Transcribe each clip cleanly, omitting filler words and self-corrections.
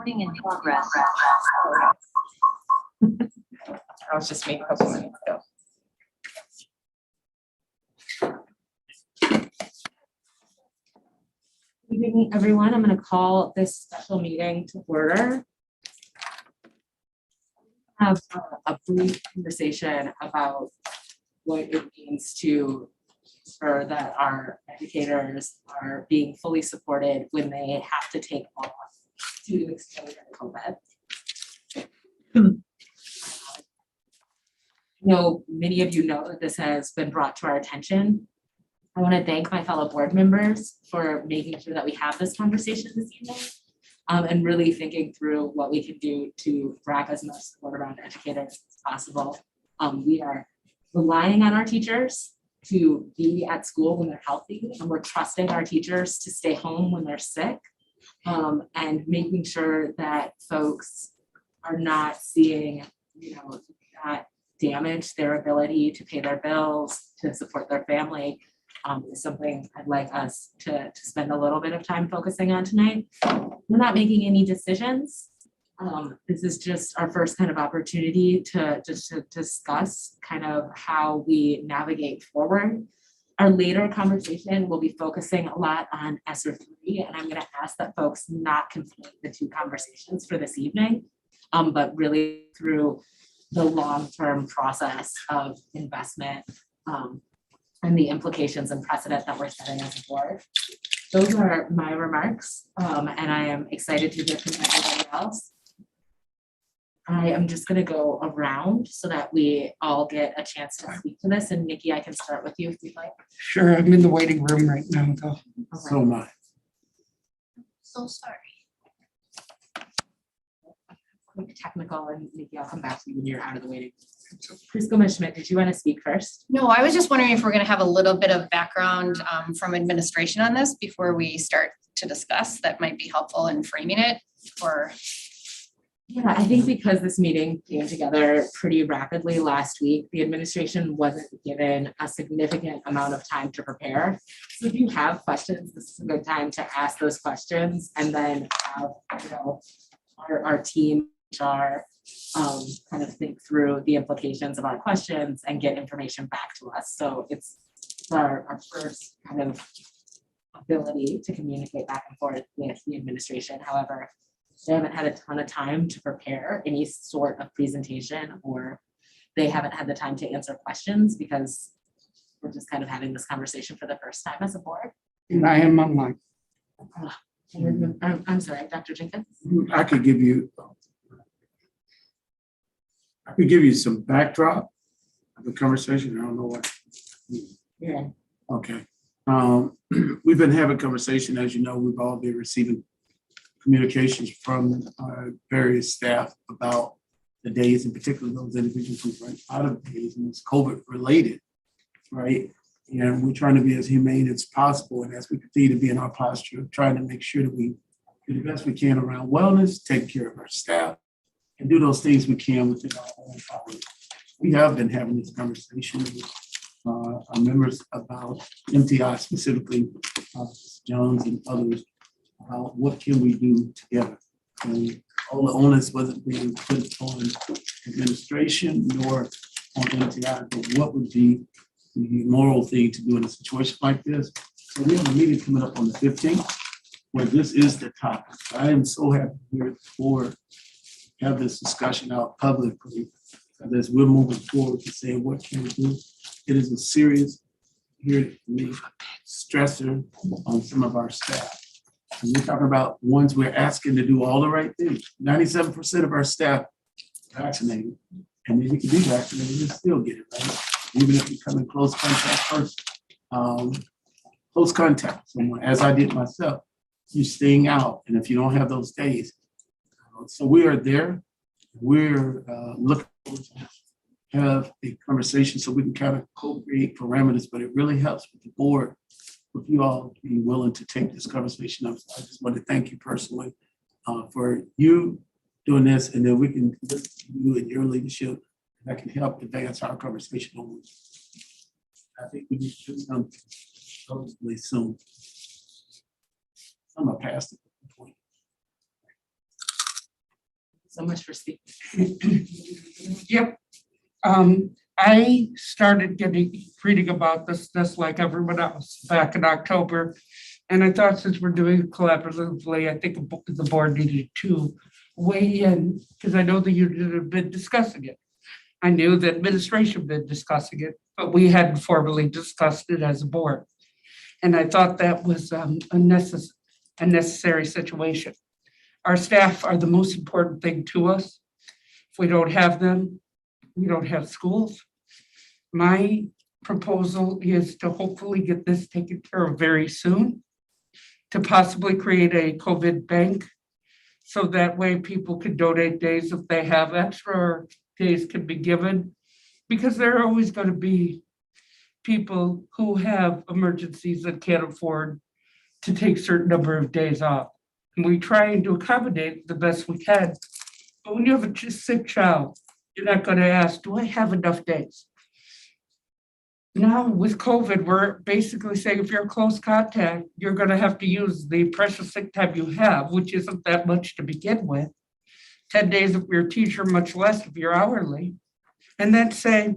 Recording in progress. I was just making a couple minutes ago. Good evening, everyone. I'm going to call this special meeting to order. Have a brief conversation about what it means to ensure that our educators are being fully supported when they have to take off due to exposure to COVID. I know many of you know that this has been brought to our attention. I want to thank my fellow board members for making sure that we have this conversation this evening and really thinking through what we can do to wrap as much support around educators as possible. We are relying on our teachers to be at school when they're healthy, and we're trusting our teachers to stay home when they're sick, and making sure that folks are not seeing, that damage their ability to pay their bills, to support their family. Is something I'd like us to spend a little bit of time focusing on tonight. We're not making any decisions. This is just our first kind of opportunity to discuss kind of how we navigate forward. Our later conversation will be focusing a lot on ESSER 3, and I'm going to ask that folks not conflate the two conversations for this evening, but really through the long-term process of investment and the implications and precedent that we're setting as a board. Those are my remarks, and I am excited to hear from everybody else. I am just going to go around so that we all get a chance to speak to this. And Nikki, I can start with you if you'd like. Sure, I'm in the waiting room right now, though. So am I. So sorry. Quick technical, and Nikki, I'll come back to you when you're out of the waiting. Priscilla Schmidt, did you want to speak first? No, I was just wondering if we're going to have a little bit of background from administration on this before we start to discuss. That might be helpful in framing it, or Yeah, I think because this meeting came together pretty rapidly last week, the administration wasn't given a significant amount of time to prepare. So if you have questions, this is a good time to ask those questions and then have, our team, HR, kind of think through the implications of our questions and get information back to us. So it's our first kind of ability to communicate back and forth with the administration. However, they haven't had a ton of time to prepare any sort of presentation, or they haven't had the time to answer questions because we're just kind of having this conversation for the first time as a board. And I am online. I'm sorry, Dr. Jenkins. I could give you some backdrop of the conversation. I don't know what. Yeah. Okay. We've been having conversation, as you know, we've all been receiving communications from various staff about the days, in particular those individuals who went out of days, and it's COVID related, right? And we're trying to be as humane as possible, and as we continue to be in our posture of trying to make sure that we do the best we can around wellness, take care of our staff, and do those things we can within our own power. We have been having this conversation with our members about MTI, specifically Jones and others, about what can we do together. And all the onus wasn't being put on administration nor on MTI, but what would be the moral thing to do in a situation like this. So we have a meeting coming up on the 15th, where this is the topic. I am so happy we're for have this discussion out publicly, as we're moving forward to say what can we do. It is a serious, here to me, stressor on some of our staff. And we're talking about ones we're asking to do all the right things. 97% of our staff vaccinated, and then you can be vaccinated and still get it, right? Even if you come in close contact first, close contact with someone, as I did myself, you're staying out. And if you don't have those days, so we are there. We're looking to have a conversation so we can kind of co-create parameters, but it really helps with the board, with you all being willing to take this conversation up. So I just want to thank you personally for you doing this, and then we can listen to you and your leadership that can help advance our conversation on this. I think we need to do something relatively soon. I'm a past the point. so much for speaking. Yep. I started reading about this just like everyone else back in October. And I thought since we're doing it collaboratively, I think the board needed to weigh in because I know the union had been discussing it. I knew the administration had been discussing it, but we hadn't formally discussed it as a board. And I thought that was a necessary situation. Our staff are the most important thing to us. If we don't have them, we don't have schools. My proposal is to hopefully get this taken care of very soon, to possibly create a COVID bank. So that way people can donate days if they have extra days can be given. Because there are always going to be people who have emergencies that can't afford to take a certain number of days off. And we try and to accommodate the best we can. But when you have a sick child, you're not going to ask, do I have enough days? Now with COVID, we're basically saying if you're a close contact, you're going to have to use the precious sick time you have, which isn't that much to begin with. 10 days if you're a teacher, much less if you're hourly. And then say,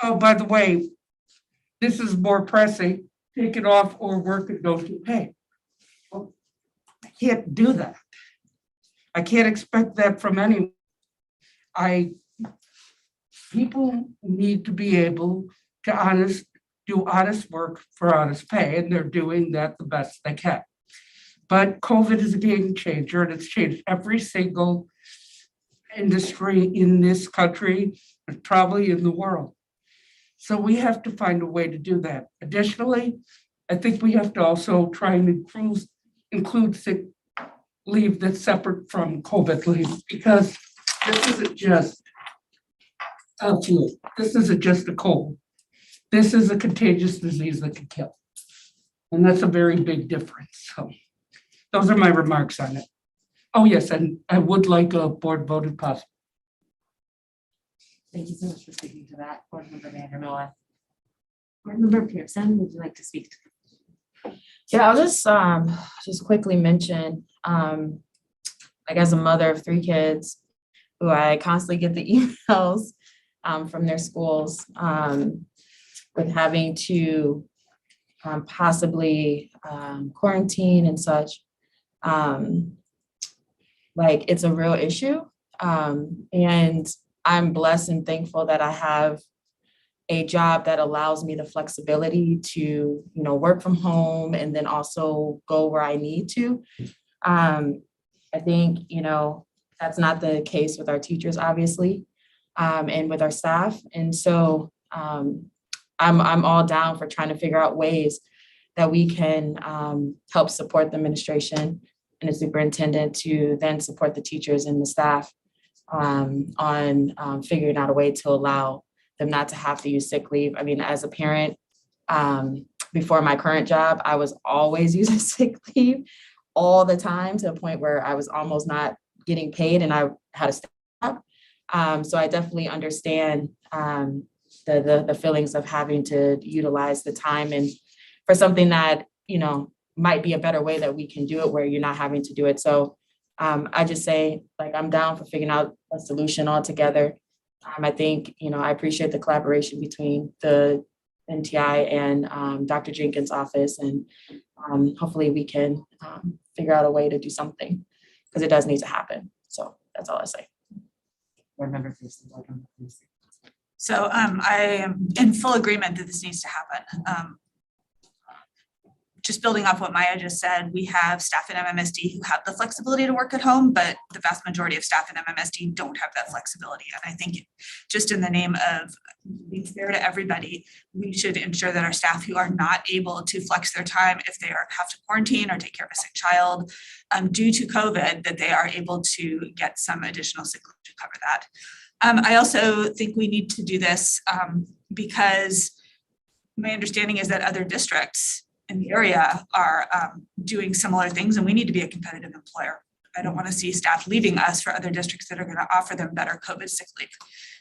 oh, by the way, this is more pressing, take it off or work and don't get paid. Well, I can't do that. I can't expect that from anyone. People need to be able to do honest work for honest pay, and they're doing that the best they can. But COVID is a game changer, and it's changed every single industry in this country and probably in the world. So we have to find a way to do that. Additionally, I think we have to also try and include sick leave that's separate from COVID leave, because this isn't just a flu. This isn't just a cold. This is a contagious disease that can kill. And that's a very big difference. So those are my remarks on it. Oh, yes, and I would like a board voted possible. Thank you so much for speaking to that, Board Member Vandermiller. Board Member Pearson, would you like to speak to? Yeah, I'll just quickly mention, like as a mother of 3 kids, who I constantly get the emails from their schools with having to possibly quarantine and such. Like it's a real issue. And I'm blessed and thankful that I have a job that allows me the flexibility to, work from home and then also go where I need to. I think, that's not the case with our teachers, obviously, and with our staff. And so I'm all down for trying to figure out ways that we can help support the administration and the superintendent to then support the teachers and the staff on figuring out a way to allow them not to have to use sick leave. I mean, as a parent, before my current job, I was always using sick leave all the time to a point where I was almost not getting paid and I had to stop. So I definitely understand the feelings of having to utilize the time and for something that, might be a better way that we can do it where you're not having to do it. So I just say, like, I'm down for figuring out a solution altogether. I think, I appreciate the collaboration between the NTI and Dr. Jenkins' office, and hopefully we can figure out a way to do something because it does need to happen. So that's all I say. Board Member Pearson, Board Member Pearson. So I am in full agreement that this needs to happen. Just building off what Maya just said, we have staff in MMSD who have the flexibility to work at home, but the vast majority of staff in MMSD don't have that flexibility. And I think just in the name of being fair to everybody, we should ensure that our staff who are not able to flex their time if they have to quarantine or take care of a sick child due to COVID, that they are able to get some additional sick leave to cover that. I also think we need to do this because my understanding is that other districts in the area are doing similar things, and we need to be a competitive employer. I don't want to see staff leaving us for other districts that are going to offer them better COVID sick leave.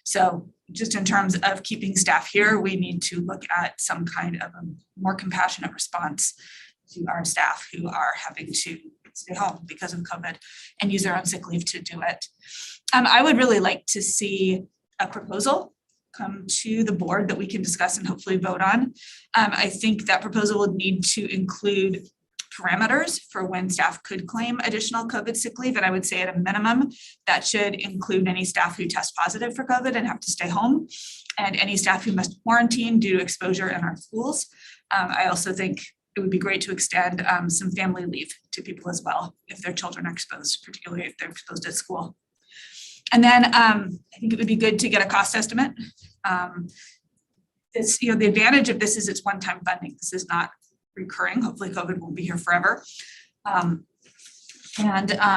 So just in terms of keeping staff here, we need to look at some kind of a more compassionate response to our staff who are having to stay home because of COVID and use their own sick leave to do it. I would really like to see a proposal come to the board that we can discuss and hopefully vote on. I think that proposal would need to include parameters for when staff could claim additional COVID sick leave. And I would say at a minimum, that should include any staff who test positive for COVID and have to stay home, and any staff who must quarantine due to exposure in our schools. I also think it would be great to extend some family leave to people as well, if their children are exposed, particularly if they're exposed at school. And then I think it would be good to get a cost estimate. This, the advantage of this is it's one-time funding. This is not recurring. Hopefully COVID won't be here forever. And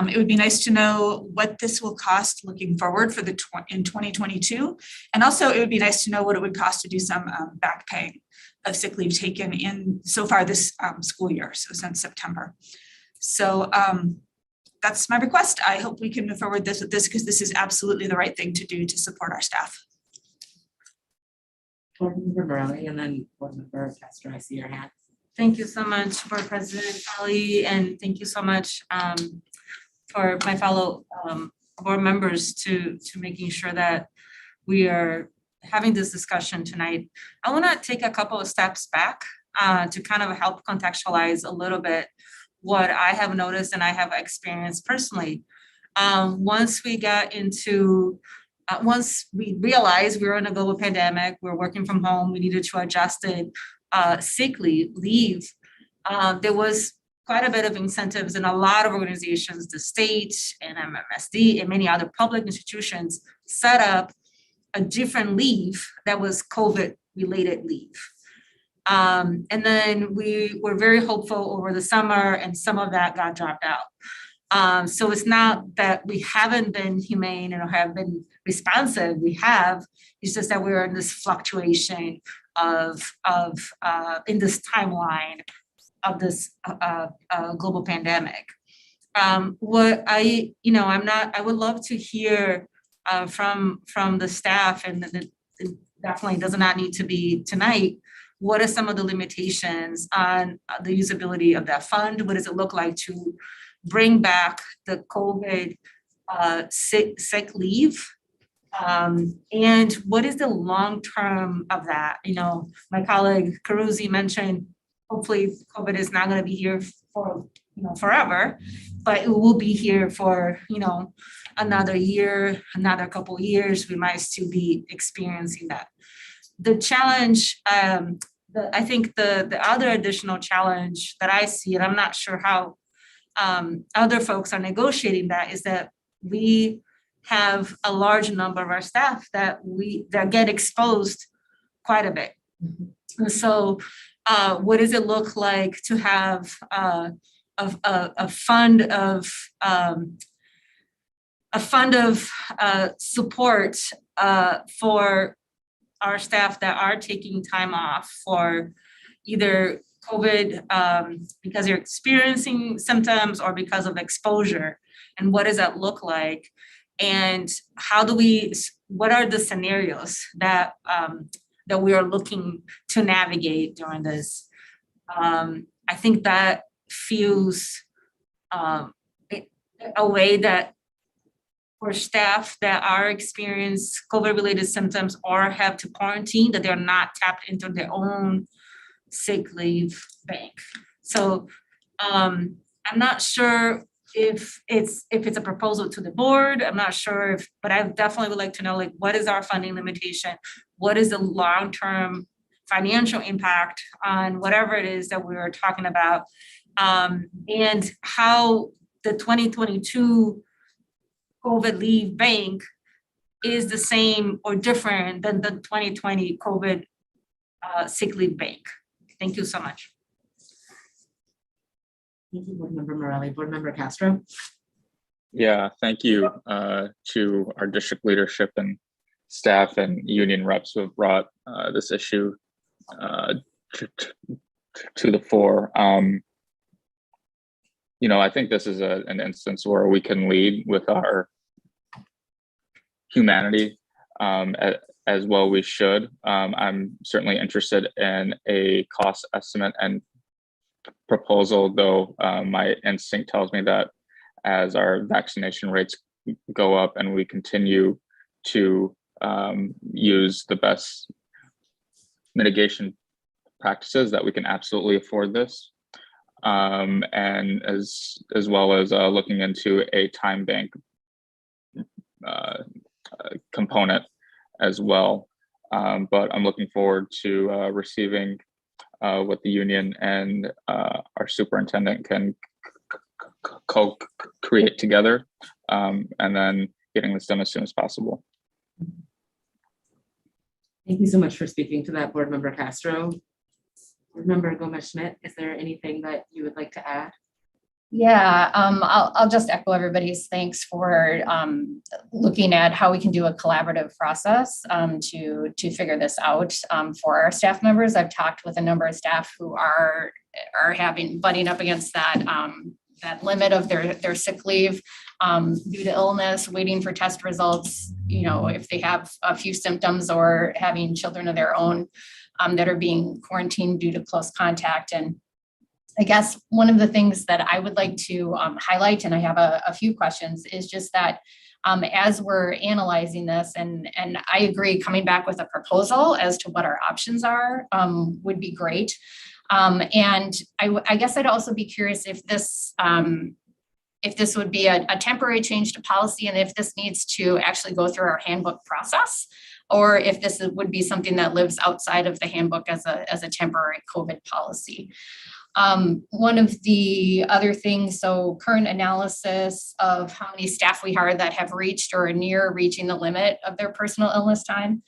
it would be nice to know what this will cost looking forward for in 2022. And also it would be nice to know what it would cost to do some back pay of sick leave taken in so far this school year, so since September. So that's my request. I hope we can move forward with this because this is absolutely the right thing to do to support our staff. Board Member Morelli, and then Board Member Castro, I see your hand. Thank you so much, Board President Ali, and thank you so much for my fellow board members to making sure that we are having this discussion tonight. I want to take a couple of steps back to kind of help contextualize a little bit what I have noticed and I have experienced personally. Once we got into once we realized we were in a global pandemic, we're working from home, we needed to adjust it, sick leave, there was quite a bit of incentives in a lot of organizations, the state and MMSD and many other public institutions set up a different leave that was COVID related leave. And then we were very hopeful over the summer and some of that got dropped out. So it's not that we haven't been humane or have been responsive, we have, it's just that we're in this fluctuation of in this timeline of this global pandemic. What I would love to hear from the staff, and it definitely does not need to be tonight, what are some of the limitations on the usability of that fund? What does it look like to bring back the COVID sick leave? And what is the long term of that? My colleague Carusi mentioned, hopefully COVID is not going to be here for forever, but it will be here for another year, another couple of years. We might still be experiencing that. The challenge, I think the other additional challenge that I see, and I'm not sure how other folks are negotiating that, is that we have a large number of our staff that get exposed quite a bit. And so what does it look like to have a fund of support for our staff that are taking time off for either COVID because they're experiencing symptoms or because of exposure? And what does that look like? And what are the scenarios that we are looking to navigate during this? I think that feels a way that for staff that are experiencing COVID-related symptoms or have to quarantine, that they're not tapped into their own sick leave bank. So I'm not sure if it's a proposal to the board. I'm not sure but I definitely would like to know, what is our funding limitation? What is the long-term financial impact on whatever it is that we are talking about? And how the 2022 COVID leave bank is the same or different than the 2020 COVID sick leave bank. Thank you so much. Thank you, Board Member Morelli. Board Member Castro. Yeah, thank you to our district leadership and staff and union reps who have brought this issue to the fore. I think this is an instance where we can lead with our humanity, as well we should. I'm certainly interested in a cost estimate and proposal, though my instinct tells me that as our vaccination rates go up and we continue to use the best mitigation practices, that we can absolutely afford this. And as well as looking into a time bank component as well. But I'm looking forward to receiving what the union and our superintendent can co-create together, and then getting this done as soon as possible. Thank you so much for speaking to that, Board Member Castro. Board Member Gomez-Schmidt, is there anything that you would like to add? Yeah, I'll just echo everybody's thanks for looking at how we can do a collaborative process to figure this out for our staff members. I've talked with a number of staff who are butting up against that that limit of their sick leave due to illness, waiting for test results, you know, if they have a few symptoms, or having children of their own that are being quarantined due to close contact. And I guess one of the things that I would like to highlight, and I have a few questions, is just that as we're analyzing this, and I agree, coming back with a proposal as to what our options are would be great. And I guess I'd also be curious if this would be a temporary change to policy, and if this needs to actually go through our handbook process, or if this would be something that lives outside of the handbook as a temporary COVID policy. One of the other things, so current analysis of how many staff we are that have reached or are near reaching the limit of their personal illness time,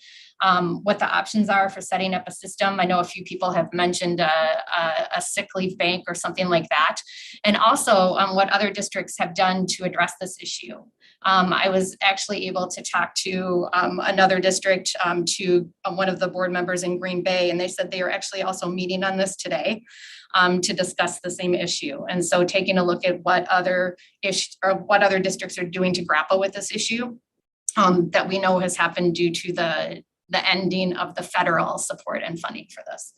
what the options are for setting up a system. I know a few people have mentioned a sick leave bank or something like that. And also what other districts have done to address this issue. I was actually able to talk to another district, to one of the board members in Green Bay, and they said they are actually also meeting on this today to discuss the same issue. And so taking a look at what other districts are doing to grapple with this issue that we know has happened due to the ending of the federal support and funding for this.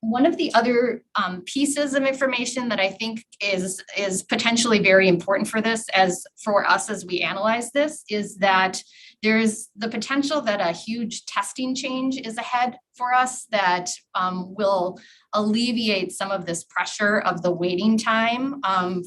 One of the other pieces of information that I think is potentially very important for this, for us as we analyze this, is that there's the potential that a huge testing change is ahead for us that will alleviate some of this pressure of the waiting time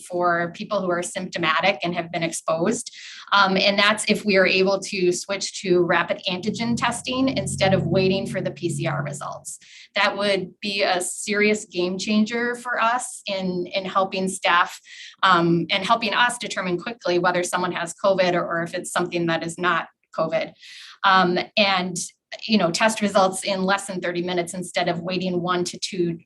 for people who are symptomatic and have been exposed. And that's if we are able to switch to rapid antigen testing instead of waiting for the PCR results. That would be a serious game changer for us in helping staff and helping us determine quickly whether someone has COVID or if it's something that is not COVID. And you know, test results in less than 30 minutes instead of waiting 1 to 2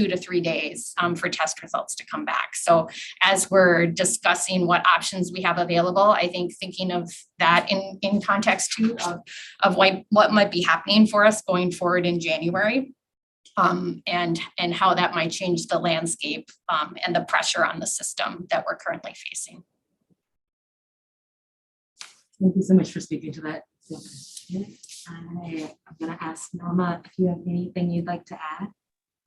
to 3 days for test results to come back. So as we're discussing what options we have available, I think thinking of that in context too of what might be happening for us going forward in January, and how that might change the landscape and the pressure on the system that we're currently facing. Thank you so much for speaking to that. I'm gonna ask Norma if you have anything you'd like to add.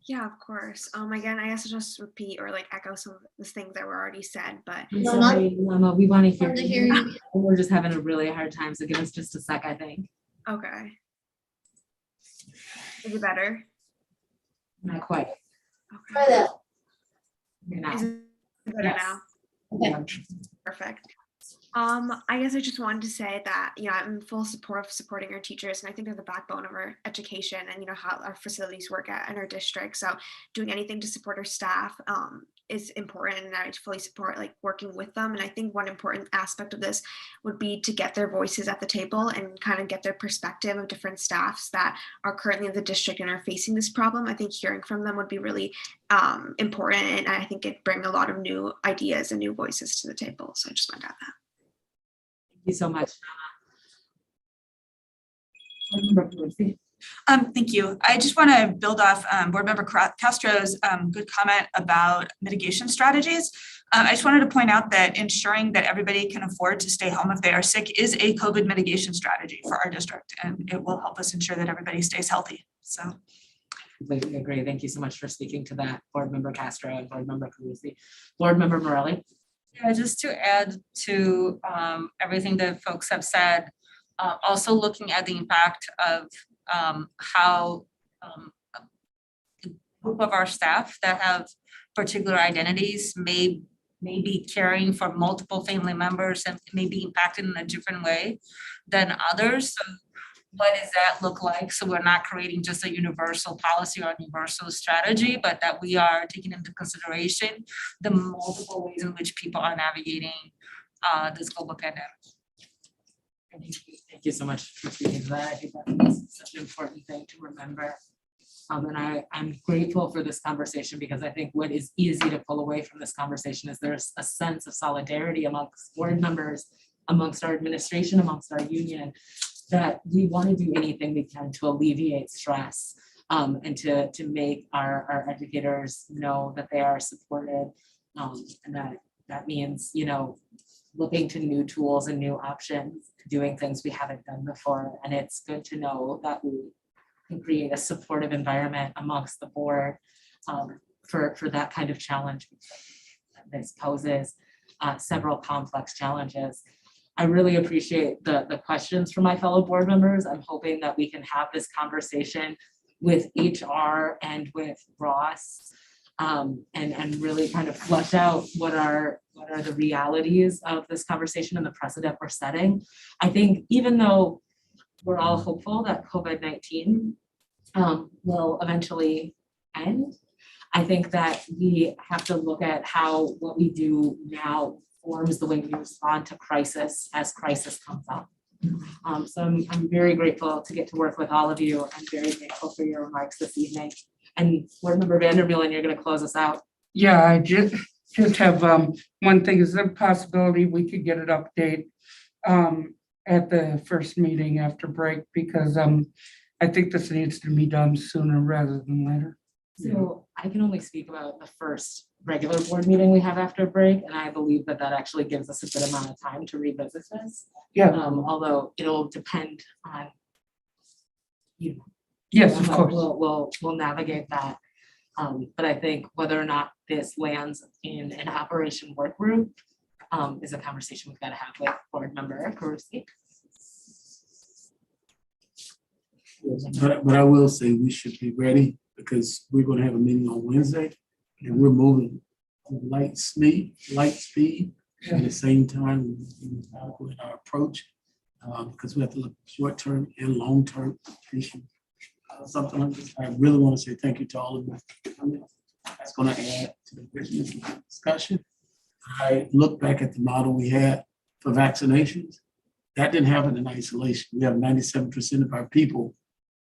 Yeah, of course. Again, I guess I'll just repeat or like echo some of the things that were already said, but I'm No, sorry, Norma, we want to hear Want to hear you. We're just having a really hard time, so give us just a sec, I think. okay. Is it better? Not quite. Okay. You're not. Is it better Yes. now? Yeah. Perfect. I guess I just wanted to say that, you know, I'm in full support of supporting our teachers, and I think they're the backbone of our education and, you know, how our facilities work in our district. So doing anything to support our staff is important, and I fully support like working with them. And I think one important aspect of this would be to get their voices at the table and kind of get their perspective of different staffs that are currently in the district and are facing this problem. I think hearing from them would be really important, and I think it'd bring a lot of new ideas and new voices to the table. So I just wanted to add that. Thank you so much. Norma. Thank you. I just want to build off Board Member Castro's good comment about mitigation strategies. I just wanted to point out that ensuring that everybody can afford to stay home if they are sick is a COVID mitigation strategy for our district, and it will help us ensure that everybody stays healthy. So Completely agree. Thank you so much for speaking to that, Board Member Castro and Board Member Carusi. Board Member Morelli? Yeah, just to add to everything that folks have said, also looking at the impact of how a group of our staff that have particular identities may be caring for multiple family members and may be impacted in a different way than others. So what does that look like? So we're not creating just a universal policy or a universal strategy, but that we are taking into consideration the multiple ways in which people are navigating this global pandemic. Thank you so much for speaking to that. I think that's such an important thing to remember. And I'm grateful for this conversation because I think what is easy to pull away from this conversation is there's a sense of solidarity amongst board members, amongst our administration, amongst our union, that we want to do anything we can to alleviate stress and to make our educators know that they are supported. And that means, looking to new tools and new options, doing things we haven't done before. And it's good to know that we can create a supportive environment amongst the board for that kind of challenge. This poses several complex challenges. I really appreciate the questions from my fellow board members. I'm hoping that we can have this conversation with HR and with Ross and really kind of flush out what are the realities of this conversation and the precedent we're setting. I think even though we're all hopeful that COVID-19 will eventually end, I think that we have to look at how what we do now forms the way we respond to crisis as crisis comes up. So I'm very grateful to get to work with all of you. I'm very grateful for your remarks this evening. And Board Member Vandermeulen, you're going to close us out. Yeah, I just have one thing. Is there a possibility we could get an update at the first meeting after break? Because I think this needs to be done sooner rather than later. So I can only speak about the first regular board meeting we have after break, and I believe that actually gives us a good amount of time to revisit this. Yeah. Although it'll depend on you. Yes, of course. We'll navigate that. But I think whether or not this lands in an operation work group is a conversation we've got to have with Board Member Carusi. But I will say we should be ready because we're going to have a meeting on Wednesday and we're moving at light speed at the same time in our approach because we have to look short-term and long-term patient. Something like this. I really want to say thank you to all of you. That's going to add to the richness of the discussion. I look back at the model we had for vaccinations. That didn't happen in isolation. We have 97% of our people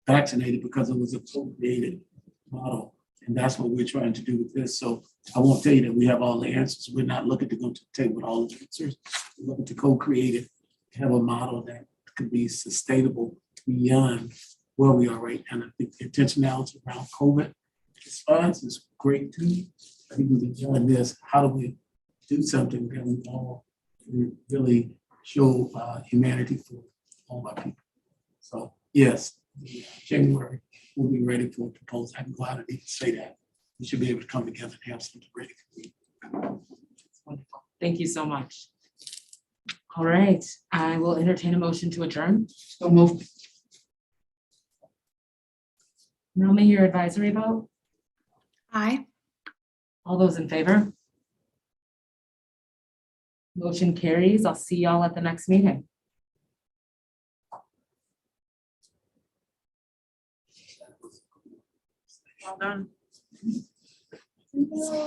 vaccinated because it was a co-created model. And that's what we're trying to do with this. So I won't tell you that we have all the answers. We're not looking to go to the table with all the answers. We're looking to co-create it, have a model that could be sustainable beyond where we are right now. And I think the intentionality around COVID response is great too. I think we've been doing this. How do we do something that we all really show humanity for all our people? So yes, January we'll be ready for a proposal. I can go out and even say that. We should be able to come together and have something ready for you. Wonderful. Thank you so much. All right, I will entertain a motion to adjourn. So move. Melanie, your advisory vote. Aye. All those in favor? Motion carries. I'll see y'all at the next meeting. Well done.